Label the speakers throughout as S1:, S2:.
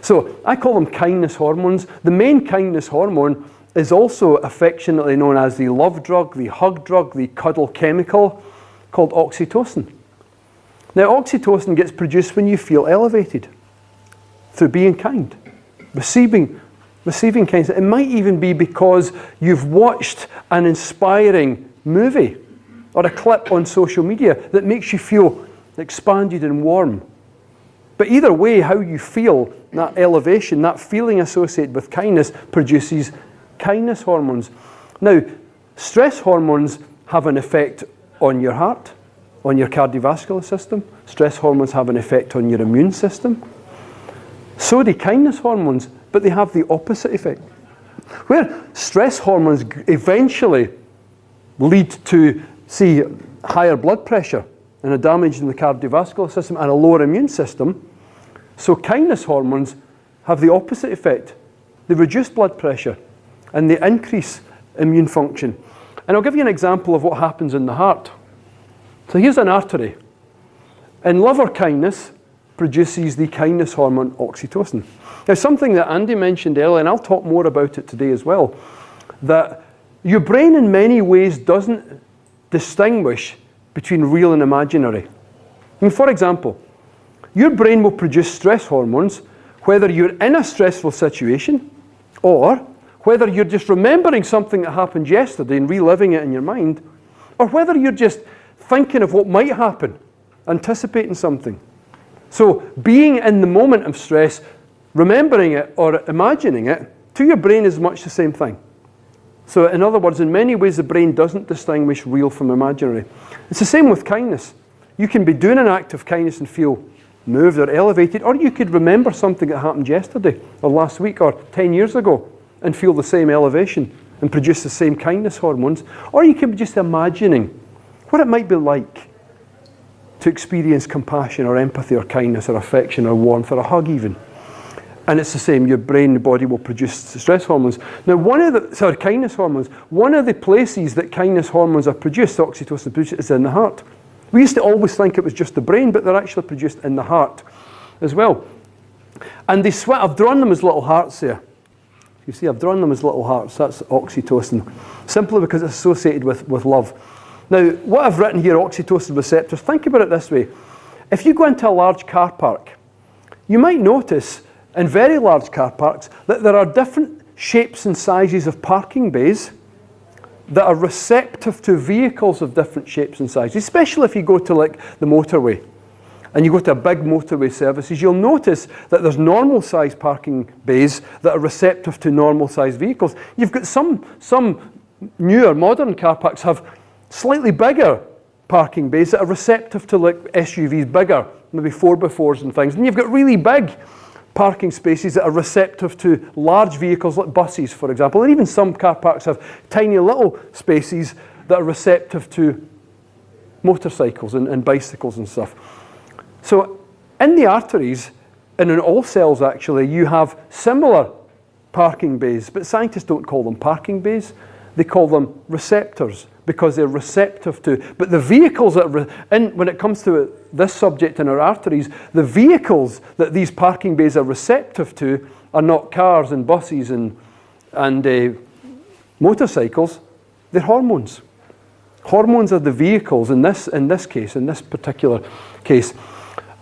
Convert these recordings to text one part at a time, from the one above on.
S1: So I call them kindness hormones. The main kindness hormone is also affectionately known as the love drug, the hug drug, the cuddle chemical, called oxytocin. Now, oxytocin gets produced when you feel elevated through being kind, receiving kindness. It might even be because you've watched an inspiring movie or a clip on social media that makes you feel expanded and warm. But either way, how you feel, that elevation, that feeling associated with kindness produces kindness hormones. Now, stress hormones have an effect on your heart, on your cardiovascular system. Stress hormones have an effect on your immune system. So do kindness hormones, but they have the opposite effect. Where stress hormones eventually lead to, see, higher blood pressure and a damage in the cardiovascular system and a lower immune system, so kindness hormones have the opposite effect. They reduce blood pressure and they increase immune function. And I'll give you an example of what happens in the heart. So here's an artery. And love or kindness produces the kindness hormone oxytocin. Now, something that Andy mentioned earlier, and I'll talk more about it today as well, that your brain in many ways doesn't distinguish between real and imaginary. I mean, for example, your brain will produce stress hormones whether you're in a stressful situation or whether you're just remembering something that happened yesterday and reliving it in your mind, or whether you're just thinking of what might happen, anticipating something. So being in the moment of stress, remembering it or imagining it, to your brain is much the same thing. So in other words, in many ways, the brain doesn't distinguish real from imaginary. It's the same with kindness. You can be doing an act of kindness and feel moved or elevated, or you could remember something that happened yesterday or last week or 10 years ago and feel the same elevation and produce the same kindness hormones. Or you could be just imagining what it might be like to experience compassion or empathy or kindness or affection or warmth or a hug even. And it's the same, your brain and body will produce stress hormones. Now, kindness hormones, one of the places that kindness hormones are produced, oxytocin produced, is in the heart. We used to always think it was just the brain, but they're actually produced in the heart as well. And they I've drawn them as little hearts there. You see, I've drawn them as little hearts. That's oxytocin, simply because it's associated with love. Now, what I've written here, oxytocin receptors, think about it this way. If you go into a large car park, you might notice in very large car parks that there are different shapes and sizes of parking bays that are receptive to vehicles of different shapes and sizes, especially if you go to like the motorway and you go to a big motorway services, you'll notice that there's normal sized parking bays that are receptive to normal sized vehicles. You've got some newer modern car parks have slightly bigger parking bays that are receptive to like SUVs, bigger, maybe 4x4s and things. And you've got really big parking spaces that are receptive to large vehicles like buses, for example. And even some car parks have tiny little spaces that are receptive to motorcycles and bicycles and stuff. So in the arteries, and in all cells actually, you have similar parking bays, but scientists don't call them parking bays. They call them receptors because they're receptive to, but the vehicles that when it comes to this subject in our arteries, the vehicles that these parking bays are receptive to are not cars and buses and motorcycles, they're hormones. Hormones are the vehicles in this particular case.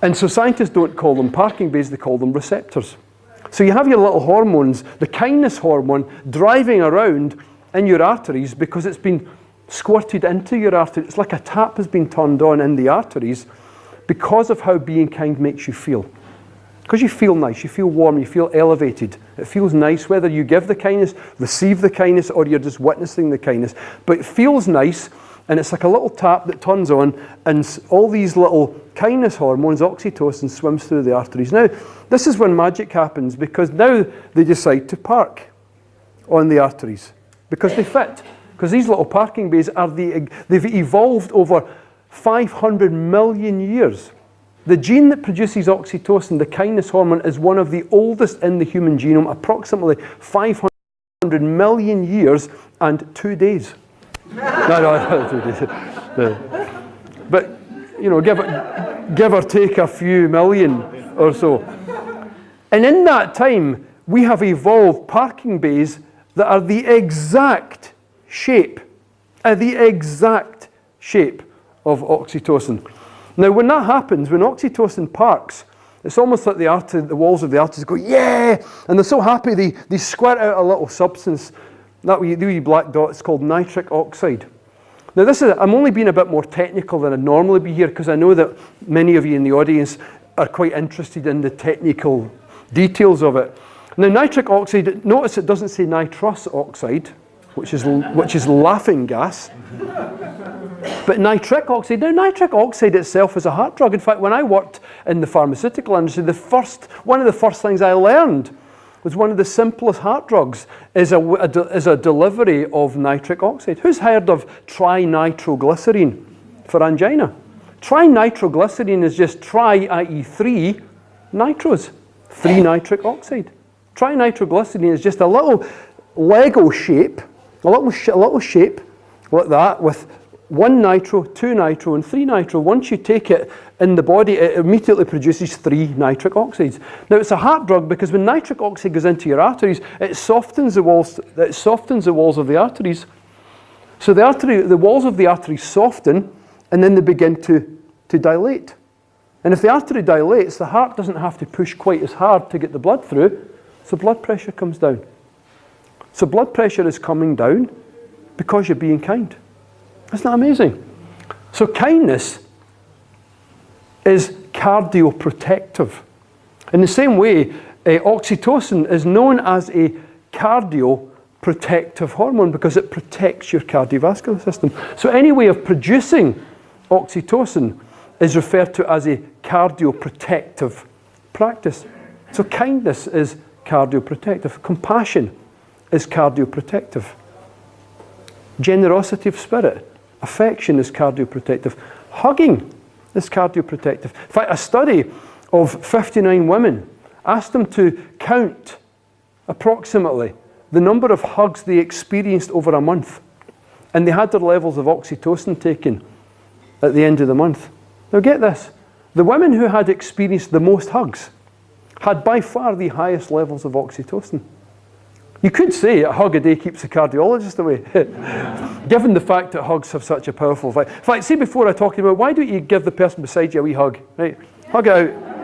S1: And so scientists don't call them parking bays, they call them receptors. So you have your little hormones, the kindness hormone, driving around in your arteries because it's been squirted into your arteries. It's like a tap has been turned on in the arteries because of how being kind makes you feel. Because you feel nice, you feel warm, you feel elevated. It feels nice whether you give the kindness, receive the kindness, or you're just witnessing the kindness. But it feels nice, and it's like a little tap that turns on, and all these little kindness hormones, oxytocin, swims through the arteries. Now, this is when magic happens, because now they decide to park on the arteries, because they fit. Because these little parking bays they've evolved over 500 million years. The gene that produces oxytocin, the kindness hormone, is one of the oldest in the human genome, approximately 500 million years and 2 days. No, 2 days. No. But, you know, give or take a few million or so. And in that time, we have evolved parking bays that are the exact shape of oxytocin. Now, when that happens, when oxytocin parks, it's almost like the walls of the arteries go, yeah! And they're so happy, they squirt out a little substance, that wee black dot, it's called nitric oxide. Now, I'm only being a bit more technical than I'd normally be here, because I know that many of you in the audience are quite interested in the technical details of it. Now, nitric oxide, notice it doesn't say nitrous oxide, which is laughing gas. But nitric oxide itself is a heart drug. In fact, when I worked in the pharmaceutical industry, one of the first things I learned was one of the simplest heart drugs is a delivery of nitric oxide. Who's heard of trinitroglycerine for angina? Trinitroglycerine is just i.e. 3 nitros, 3 nitric oxide. Trinitroglycerine is just a little Lego shape, a little shape like that with 1 nitro, 2 nitro, and 3 nitro. Once you take it in the body, it immediately produces 3 nitric oxides. Now, it's a heart drug because when nitric oxide goes into your arteries, it softens the walls of the arteries. So the walls of the arteries soften, and then they begin to dilate. And if the artery dilates, the heart doesn't have to push quite as hard to get the blood through, so blood pressure comes down. So blood pressure is coming down because you're being kind. Isn't that amazing? So kindness is cardioprotective. In the same way, oxytocin is known as a cardioprotective hormone because it protects your cardiovascular system. So any way of producing oxytocin is referred to as a cardioprotective practice. So kindness is cardioprotective. Compassion is cardioprotective. Generosity of spirit, affection is cardioprotective. Hugging is cardioprotective. In fact, a study of 59 women asked them to count approximately the number of hugs they experienced over a month. And they had their levels of oxytocin taken at the end of the month. Now get this, the women who had experienced the most hugs had by far the highest levels of oxytocin. You could say a hug a day keeps the cardiologist away, given the fact that hugs have such a powerful effect. In fact, see before I talk about why don't you give the person beside you a wee hug, right? Hug it out.